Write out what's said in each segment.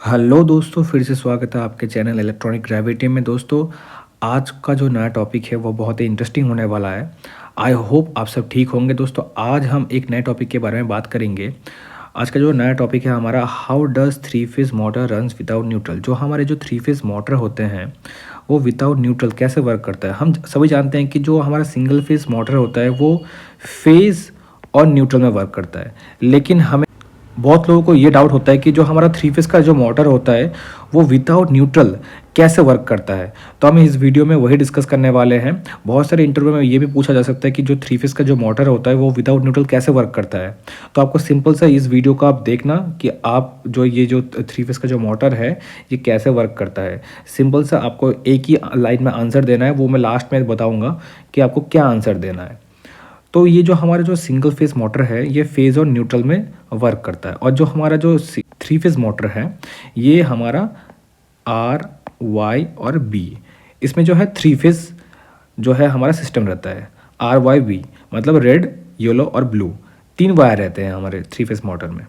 Hello दोस्तों, फिर से स्वागत है आपके चैनल इलेक्ट्रॉनिक ग्रेविटी में। दोस्तों, आज का जो नया टॉपिक है वो बहुत ही इंटरेस्टिंग होने वाला है। आई होप आप सब ठीक होंगे। दोस्तों, आज हम एक नए टॉपिक के बारे में बात करेंगे। आज का जो नया टॉपिक है हमारा, how does three phase motor runs without neutral. जो हमारे जो थ्री फेज़ मोटर होते हैं वो विदाउट न्यूट्रल कैसे वर्क करता है। हम सभी जानते हैं कि जो हमारा सिंगल फेज़ मोटर होता है वो फेज़ और न्यूट्रल में वर्क करता है, लेकिन हमें बहुत लोगों को ये डाउट होता है कि जो हमारा थ्री फेज़ का जो मोटर होता है वो विदाउट न्यूट्रल कैसे वर्क करता है। तो हम इस वीडियो में वही डिस्कस करने वाले हैं। बहुत सारे इंटरव्यू में ये भी पूछा जा सकता है कि जो थ्री फेज़ का जो मोटर होता है वो विदाउट न्यूट्रल कैसे वर्क करता है। तो आपको सिंपल सा इस वीडियो को आप देखना कि आप जो ये जो थ्री फेज़ का जो मोटर है ये कैसे वर्क करता है। सिंपल सा आपको एक ही लाइन में आंसर देना है, वो मैं लास्ट में बताऊँगा कि आपको क्या आंसर देना है। तो ये जो हमारा जो सिंगल फेज़ मोटर है ये फेज़ और न्यूट्रल में वर्क करता है, और जो हमारा जो थ्री फेज़ मोटर है ये हमारा आर वाई और बी, इसमें जो है थ्री फेज़ जो है हमारा सिस्टम रहता है। आर वाई बी मतलब रेड, येलो और ब्लू, तीन वायर रहते हैं हमारे थ्री फेज़ मोटर में।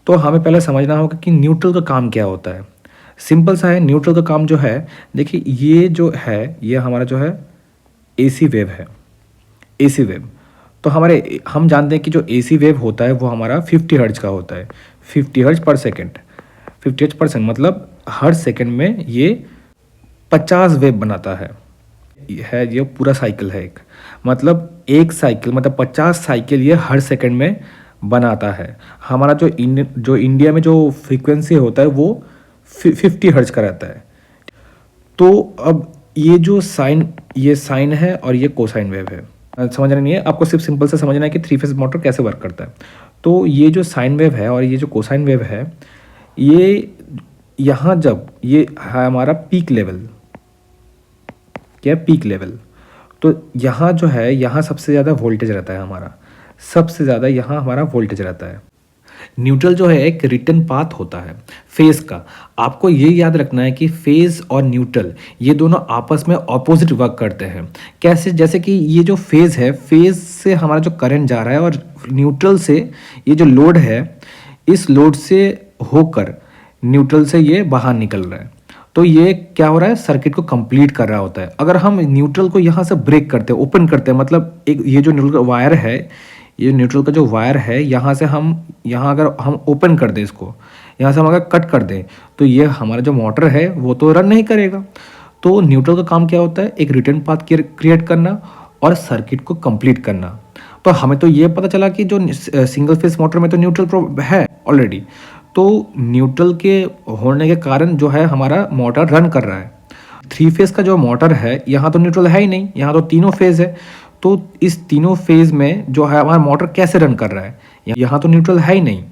तो हमें पहले समझना होगा कि न्यूट्रल का काम क्या होता है। सिंपल सा है, न्यूट्रल का काम जो है, देखिए ये जो है ये हमारा जो है एसी वेव है। एसी वेव तो हम जानते हैं कि जो एसी वेव होता है वो हमारा 50 हर्ट्ज का होता है। 50 हर्ट्ज पर सेकेंड, 50 हर्ट्ज पर सेकेंड मतलब हर सेकेंड में ये 50 वेव बनाता है। ये पूरा साइकिल है एक, मतलब एक साइकिल मतलब 50 साइकिल ये हर सेकेंड में बनाता है। हमारा जो इंडिया में जो फ्रीक्वेंसी होता है वो 50 हर्ट्ज का रहता है। तो अब ये साइन है और ये कोसाइन वेव है। समझना नहीं है आपको, सिर्फ सिंपल से समझना है कि थ्री फेज मोटर कैसे वर्क करता है। तो ये जो साइन वेव है और ये जो कोसाइन वेव है, ये यहाँ जब ये है हमारा पीक लेवल, क्या पीक लेवल, तो यहाँ जो है यहाँ सबसे ज़्यादा वोल्टेज रहता है हमारा, सबसे ज़्यादा यहाँ हमारा वोल्टेज रहता है। न्यूट्रल जो है एक रिटर्न पाथ होता है फेज का। आपको ये याद रखना है कि फेज और न्यूट्रल ये दोनों आपस में ऑपोजिट वर्क करते हैं। कैसे? जैसे कि ये जो फेज है, फेज से हमारा जो करंट जा रहा है और न्यूट्रल से ये जो लोड है, इस लोड से होकर न्यूट्रल से ये बाहर निकल रहा है। तो ये क्या हो रहा है, सर्किट को कंप्लीट कर रहा होता है। अगर हम न्यूट्रल को यहाँ से ब्रेक करते हैं, ओपन करते हैं, मतलब एक ये जो न्यूट्रल का वायर है, ये न्यूट्रल का जो वायर है, यहाँ से यहाँ अगर हम ओपन कर दें इसको, यहाँ से हम अगर कट कर दें, तो ये हमारा जो मोटर है वो तो रन नहीं करेगा। तो न्यूट्रल का काम क्या होता है, एक रिटर्न पाथ क्रिएट करना और सर्किट को कंप्लीट करना। तो हमें तो ये पता चला कि जो सिंगल फेज मोटर में तो न्यूट्रल है ऑलरेडी, तो न्यूट्रल के होने के कारण जो है हमारा मोटर रन कर रहा है। थ्री फेज का जो मोटर है यहाँ तो न्यूट्रल है ही नहीं, यहाँ तो तीनों फेज है। तो इस तीनों फेज में जो है हमारा मोटर कैसे रन कर रहा है, यहाँ तो न्यूट्रल है ही नहीं।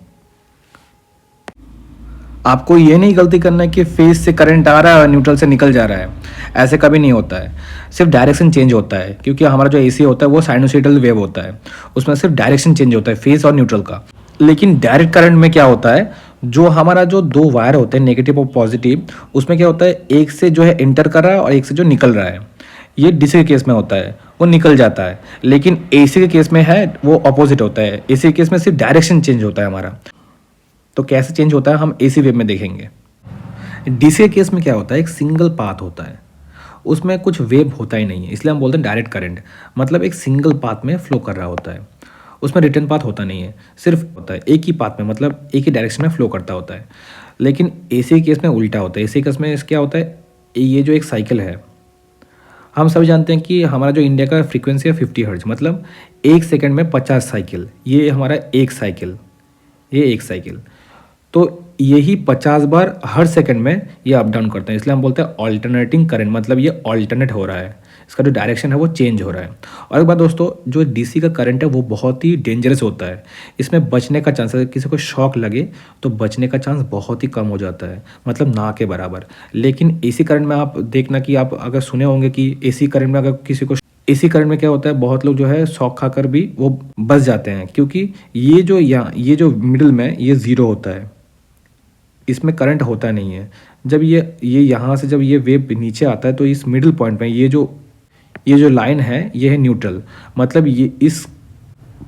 आपको ये नहीं गलती करना है कि फेज से करंट आ रहा है और न्यूट्रल से निकल जा रहा है, ऐसे कभी नहीं होता है। सिर्फ डायरेक्शन चेंज होता है, क्योंकि हमारा जो एसी होता है वो साइनोसॉइडल वेव होता है, उसमें सिर्फ डायरेक्शन चेंज होता है फेज और न्यूट्रल का। लेकिन डायरेक्ट करंट में क्या होता है, जो हमारा जो दो वायर होते हैं नेगेटिव और पॉजिटिव, उसमें क्या होता है, एक से जो है इंटर कर रहा है और एक से जो निकल रहा है। ये डीसी के केस में होता है, वो निकल जाता है। लेकिन एसी के केस में है वो अपोजिट होता है। एसी के केस में सिर्फ डायरेक्शन चेंज होता है हमारा। तो कैसे चेंज होता है हम एसी वेव में देखेंगे। डीसी के केस में क्या होता है, एक सिंगल पाथ होता है, उसमें कुछ वेव होता ही नहीं है, इसलिए हम बोलते हैं डायरेक्ट करंट। मतलब एक सिंगल पाथ में फ्लो कर रहा होता है, उसमें रिटर्न पाथ होता नहीं है, सिर्फ होता है एक ही पाथ में, मतलब एक ही डायरेक्शन में फ्लो करता होता है। लेकिन एसी के केस में उल्टा होता है। एसी के केस में क्या होता है, ये जो एक साइकिल है, हम सभी जानते हैं कि हमारा जो इंडिया का फ्रीक्वेंसी है 50 हर्ट्ज, मतलब एक सेकंड में 50 साइकिल, ये हमारा एक साइकिल, ये एक साइकिल। तो यही 50 बार हर सेकंड में ये अप डाउन करते हैं, इसलिए हम बोलते हैं ऑल्टरनेटिंग करंट। मतलब ये ऑल्टरनेट हो रहा है, इसका जो डायरेक्शन है वो चेंज हो रहा है। और एक बात दोस्तों, जो डीसी का करंट है वो बहुत ही डेंजरस होता है। इसमें बचने का चांस, अगर किसी को शॉक लगे तो बचने का चांस बहुत ही कम हो जाता है, मतलब ना के बराबर। लेकिन एसी करंट में आप देखना कि आप अगर सुने होंगे कि एसी करंट में अगर किसी को, एसी करंट में क्या होता है, बहुत लोग जो है शॉक खाकर भी वो बच जाते हैं, क्योंकि ये जो मिडिल में ये ज़ीरो होता है, इसमें करंट होता नहीं है। जब ये यहाँ से जब ये वेव नीचे आता है तो इस मिडिल पॉइंट में ये जो लाइन है ये है न्यूट्रल, मतलब ये इस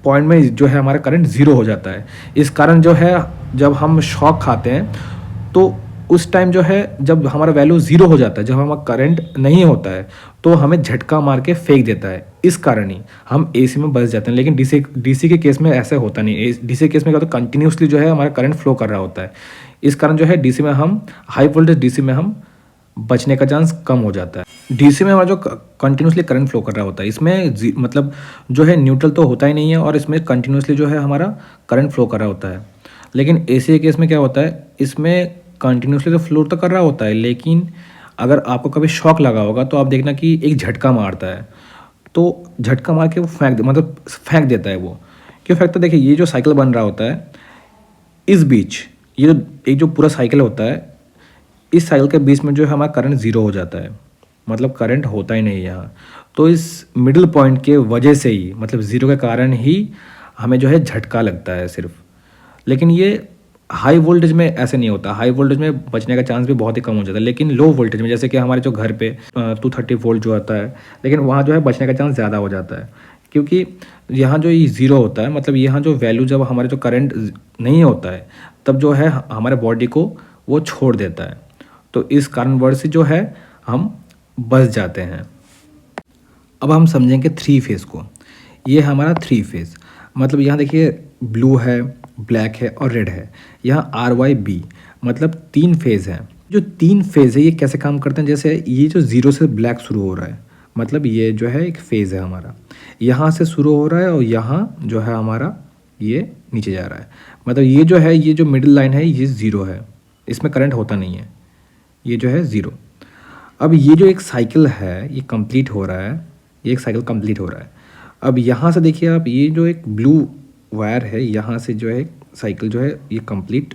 पॉइंट में जो है हमारा करंट ज़ीरो हो जाता है। इस कारण जो है जब हम शॉक खाते हैं तो तो उस टाइम जो है जब हमारा वैल्यू ज़ीरो हो जाता है, जब हमारा करंट नहीं होता है, तो हमें झटका मार के फेंक देता है। इस कारण ही हम एसी में बच जाते हैं। लेकिन डीसी के केस में ऐसा होता नहीं। डीसी के केस में क्या होता है, कंटिन्यूसली जो है हमारा करंट फ्लो कर रहा होता है। इस कारण जो है डीसी में हम हाई वोल्टेज डीसी में हम बचने का चांस कम हो जाता है। डीसी में हमारा जो कंटिन्यूसली करंट फ्लो कर रहा होता है, इसमें मतलब जो है न्यूट्रल तो होता ही नहीं है, और इसमें कंटिन्यूसली जो है हमारा करंट फ्लो कर रहा होता है। लेकिन एसी के केस में क्या होता है, इसमें कंटिन्यूसली तो फ्लो तो कर रहा होता है, लेकिन अगर आपको कभी शॉक लगा होगा तो आप देखना कि एक झटका मारता है, तो झटका मार के वो फेंक देता है। वो क्यों फेंकता है, देखिए ये जो साइकिल बन रहा होता है, इस बीच ये जो एक जो पूरा साइकिल होता है, इस साइकिल के बीच में जो है हमारा करंट ज़ीरो हो जाता है, मतलब करंट होता ही नहीं यहाँ। तो इस मिडिल पॉइंट के वजह से ही, मतलब ज़ीरो के कारण ही हमें जो है झटका लगता है सिर्फ। लेकिन ये हाई वोल्टेज में ऐसे नहीं होता। हाई वोल्टेज में बचने का चांस भी बहुत ही कम हो जाता है, लेकिन लो वोल्टेज में, जैसे कि हमारे जो घर पे 230 वोल्ट जो आता है, लेकिन वहाँ जो है बचने का चांस ज़्यादा हो जाता है, क्योंकि यहाँ जो ये ज़ीरो होता है, मतलब यहाँ जो वैल्यू जब हमारे जो करंट नहीं होता है, तब जो है हमारे बॉडी को वो छोड़ देता है। तो इस कारणवश से जो है हम बच जाते हैं। अब हम समझेंगे थ्री फेज़ को। ये हमारा थ्री फेज़, मतलब यहाँ देखिए ब्लू है, ब्लैक है और रेड है। यहाँ RYB मतलब तीन फेज़ हैं। जो तीन फेज़ है ये कैसे काम करते हैं, जैसे ये जो ज़ीरो से ब्लैक शुरू हो रहा है, मतलब ये जो है एक फेज़ है हमारा, यहाँ से शुरू हो रहा है और यहाँ जो है हमारा ये नीचे जा रहा है। मतलब ये जो है, ये जो मिडिल लाइन है ये ज़ीरो है, इसमें करंट होता नहीं है, ये जो है ज़ीरो। अब ये जो एक साइकिल है ये कंप्लीट हो रहा है, ये एक साइकिल कंप्लीट हो रहा है। अब यहाँ से देखिए आप, ये जो एक ब्लू वायर है, यहाँ से जो है साइकिल जो है ये कंप्लीट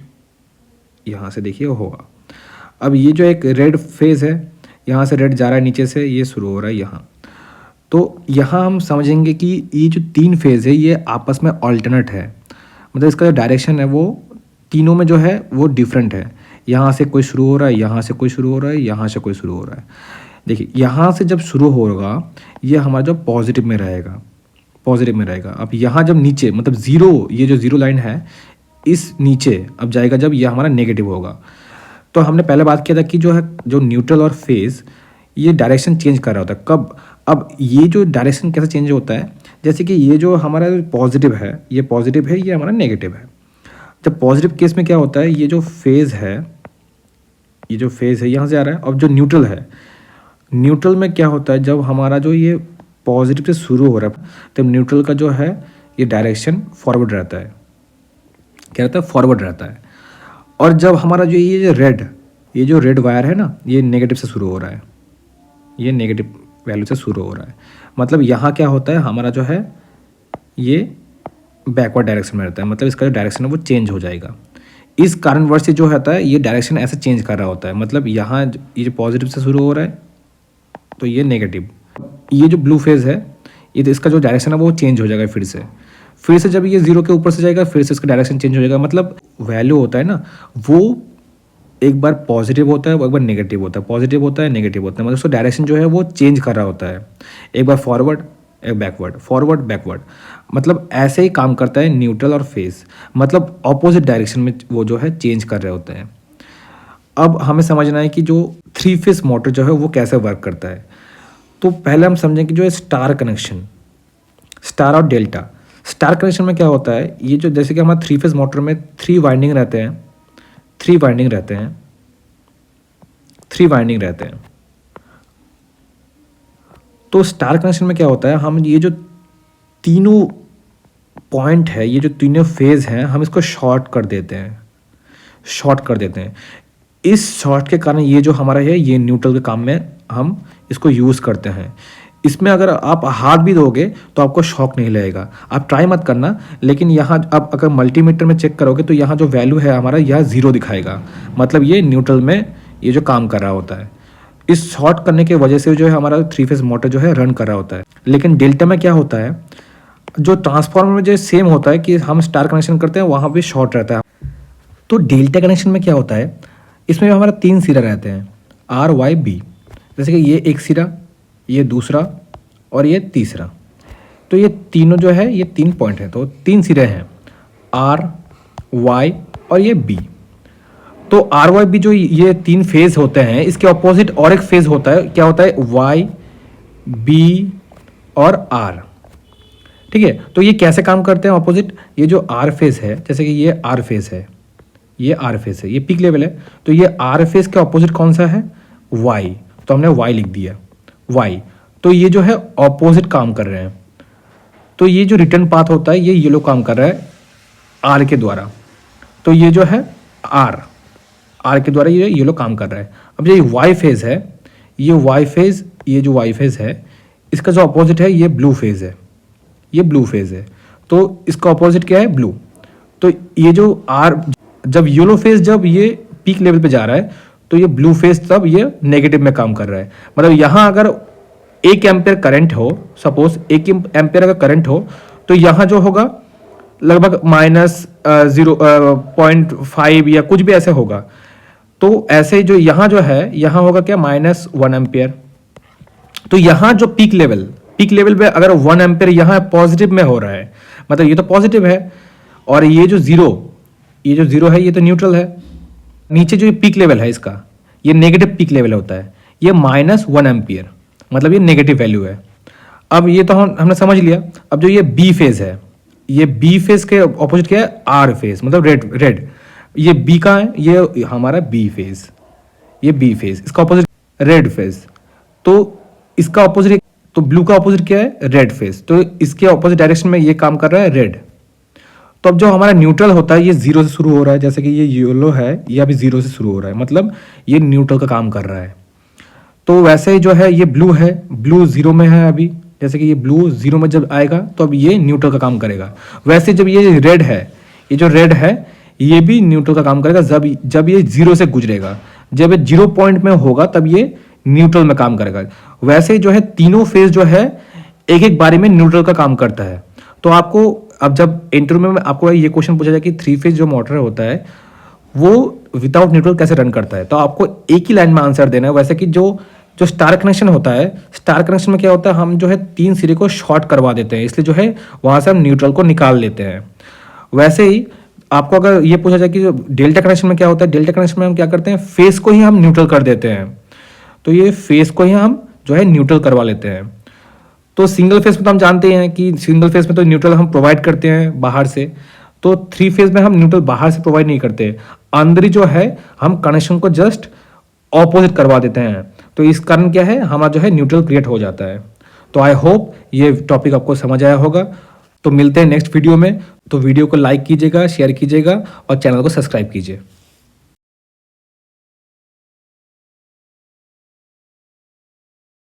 यहाँ से देखिए होगा। अब ये जो एक रेड फेज़ है, यहाँ से रेड जा रहा है नीचे से, ये शुरू हो रहा है यहाँ। तो यहाँ हम समझेंगे कि ये जो तीन फेज़ है ये आपस में ऑल्टरनेट है, मतलब इसका जो डायरेक्शन है वो तीनों में जो है वो डिफरेंट है। यहाँ से कोई शुरू हो रहा है, यहाँ से कोई शुरू हो रहा है, यहाँ से कोई शुरू हो रहा है। देखिए यहाँ से जब शुरू होगा ये हमारा जो पॉजिटिव में रहेगा, पॉजिटिव में रहेगा। अब यहाँ जब नीचे, मतलब ज़ीरो, ये जो ज़ीरो लाइन है इस नीचे अब जाएगा जब ये हमारा नेगेटिव होगा। तो हमने पहले बात किया था कि जो है जो न्यूट्रल और फेज़ ये डायरेक्शन चेंज कर रहा होता है। कब? अब ये जो डायरेक्शन कैसे चेंज होता है, जैसे कि ये जो हमारा पॉजिटिव है, ये पॉजिटिव है, ये हमारा नेगेटिव है। जब पॉजिटिव केस में क्या होता है, ये जो फेज़ है, ये जो फेज़ है यहाँ से आ रहा है। और जो न्यूट्रल है, न्यूट्रल में क्या होता है, जब हमारा जो ये पॉजिटिव से शुरू हो रहा है तब न्यूट्रल का जो है ये डायरेक्शन फॉरवर्ड रहता है। क्या रहता है? फॉरवर्ड रहता है। और जब हमारा जो ये जो रेड वायर है ना, ये नेगेटिव से शुरू हो रहा है, ये नेगेटिव वैल्यू से शुरू हो रहा है, मतलब यहाँ क्या होता है, हमारा जो है ये बैकवर्ड डायरेक्शन में रहता है, मतलब इसका जो डायरेक्शन है वो चेंज हो जाएगा। इस कारणवश से जो होता है ये डायरेक्शन ऐसे चेंज कर रहा होता है, मतलब यहाँ ये जो पॉजिटिव से शुरू हो रहा है तो ये नेगेटिव। ये जो ब्लू फेज़ है ये तो इसका जो डायरेक्शन है वो चेंज हो जाएगा फिर से जब ये ज़ीरो के ऊपर से जाएगा फिर से इसका डायरेक्शन चेंज हो जाएगा। मतलब वैल्यू होता है ना, वो एक बार पॉजिटिव होता है, एक बार नेगेटिव होता है, पॉजिटिव होता है, नेगेटिव होता है, मतलब उसका डायरेक्शन जो है वो चेंज कर रहा होता है, एक बार फॉरवर्ड, एक बैकवर्ड, फॉरवर्ड बैकवर्ड। मतलब ऐसे ही काम करता है न्यूट्रल और फेज़, मतलब ऑपोजिट डायरेक्शन में वो जो है चेंज कर रहे होते हैं। अब हमें समझना है कि जो थ्री फेज़ मोटर जो है वो कैसे वर्क करता है। तो पहले हम समझें कि जो है स्टार कनेक्शन, स्टार और डेल्टा। स्टार कनेक्शन में क्या होता है, ये जो जैसे कि हमारे थ्री फेज़ मोटर में थ्री वाइंडिंग रहते हैं। तो स्टार कनेक्शन में क्या होता है, हम ये जो तीनों पॉइंट है, ये जो तीनों फेज़ हैं, हम इसको शॉर्ट कर देते हैं। इस शॉर्ट के कारण ये जो हमारा है ये न्यूट्रल के काम में हम इसको यूज़ करते हैं। इसमें अगर आप हाथ भी दोगे तो आपको शॉक नहीं लगेगा, आप ट्राई मत करना। लेकिन यहाँ आप अगर मल्टीमीटर में चेक करोगे तो यहाँ जो वैल्यू है हमारा यह ज़ीरो दिखाएगा, मतलब ये न्यूट्रल में ये जो काम कर रहा होता है। इस शॉर्ट करने की वजह से जो है हमारा थ्री फेज़ मोटर जो है रन कर रहा होता है। लेकिन डेल्टा में क्या होता है, जो ट्रांसफार्मर में जो सेम होता है कि हम स्टार कनेक्शन करते हैं वहाँ पे शॉर्ट रहता है। तो डेल्टा कनेक्शन में क्या होता है, इसमें हमारा तीन सिरा रहते हैं, RYB। जैसे कि ये एक सिरा, ये दूसरा और ये तीसरा। तो ये तीनों जो है ये तीन पॉइंट हैं, तो तीन सिरे हैं, R, Y और ये B। तो आर वाई बी जो ये 3 फेज होते हैं, इसके ऑपोजिट और एक फेज होता है, क्या होता है, वाई बी और आर। ठीक है, तो ये कैसे काम करते हैं ऑपोजिट, ये जो आर फेज है, जैसे कि ये आर फेज है, ये आर फेज है, ये पीक लेवल है, तो ये आर फेज के ऑपोजिट कौन सा है, वाई, तो हमने वाई लिख दिया, वाई। तो ये जो है ऑपोजिट काम कर रहे हैं, तो ये जो रिटर्न पाथ होता है ये लोग काम कर रहा है आर के द्वारा, तो ये जो है आर के द्वारा ये लोग काम कर रहा है। अब ये वाई फेज है, ये वाई फेज, ये जो वाई फेज है इसका जो अपोजिट है ये ब्लू फेज है, ये ब्लू फेज है, तो इसका अपोजिट क्या है, ब्लू। तो ये जो आर, जब येलो फेज जब ये पीक लेवल पे जा रहा है तो ये ब्लू फेज तब ये नेगेटिव में काम कर रहा है। मतलब यहाँ अगर 1 एम्पेयर करंट हो, सपोज 1 एम्पेयर अगर करंट हो, तो यहाँ जो होगा लगभग -0.5 या कुछ भी ऐसे होगा। तो ऐसे जो यहाँ जो है, यहाँ होगा क्या, -1 एम्पेयर। तो यहाँ जो पीक लेवल पे अगर 1 एम्पेयर यहाँ पॉजिटिव में हो रहा है, मतलब ये तो पॉजिटिव है, और ये जो जीरो है ये तो न्यूट्रल है। नीचे जो पीक लेवल है इसका, ये नेगेटिव पीक लेवल होता है, ये -1 एम्पियर, मतलब ये नेगेटिव वैल्यू है। अब ये तो हमने समझ लिया। अब जो ये बी फेज है, ये बी फेज के ऑपोजिट क्या है, आर फेज, मतलब रेड। ये बी का है, ये हमारा बी फेज, ये बी फेज, इसका ऑपोजिट रेड फेज। तो इसका ऑपोजिट, तो ब्लू का ऑपोजिट क्या है, रेड फेज, तो इसके ऑपोजिट डायरेक्शन में ये काम कर रहा है रेड। तो अब जो हमारा न्यूट्रल होता है ये 0 से शुरू हो रहा है, जैसे कि ये येलो है, ये अभी 0 से शुरू हो रहा है, मतलब ये न्यूट्रल का काम कर रहा है। तो वैसे ही जो है ये ब्लू है, ब्लू 0 में है अभी, जैसे कि ये ब्लू 0 में जब आएगा तो अब ये न्यूट्रल का काम करेगा। वैसे जब ये रेड है, ये जो रेड है ये भी न्यूट्रल का काम करेगा जब ये 0 से गुजरेगा। जब ये 0 पॉइंट में होगा तब ये न्यूट्रल में काम करेगा। वैसे ही जो है तीनों फेज जो है एक एक बारी में न्यूट्रल का काम करता है। तो आपको अब जब इंटरव्यू में आपको ये क्वेश्चन पूछा जाए कि 3 फेज जो मोटर होता है वो विदाउट न्यूट्रल कैसे रन करता है, तो आपको एक ही लाइन में आंसर देना है। वैसे कि जो स्टार कनेक्शन होता है, स्टार कनेक्शन में क्या होता है, हम जो है 3 सिरे को शॉर्ट करवा देते हैं, इसलिए जो है वहाँ से हम न्यूट्रल को निकाल लेते हैं। वैसे ही आपको अगर ये पूछा जाए कि जो डेल्टा कनेक्शन में क्या होता है, डेल्टा कनेक्शन में हम क्या करते हैं, फेस को ही हम न्यूट्रल कर देते हैं। तो ये फेस को ही हम जो है न्यूट्रल करवा लेते हैं। तो सिंगल फेस में तो हम जानते हैं कि सिंगल फेस में तो न्यूट्रल हम प्रोवाइड करते हैं बाहर से, तो 3 फेज में हम न्यूट्रल बाहर से प्रोवाइड नहीं करते, अंदर ही जो है हम कनेक्शन को जस्ट ऑपोजिट करवा देते हैं। तो इस कारण क्या है, हमारा जो है न्यूट्रल क्रिएट हो जाता है। तो आई होप ये टॉपिक आपको समझ आया होगा। तो मिलते हैं नेक्स्ट वीडियो में। तो वीडियो को लाइक कीजिएगा, शेयर कीजिएगा और चैनल को सब्सक्राइब कीजिए।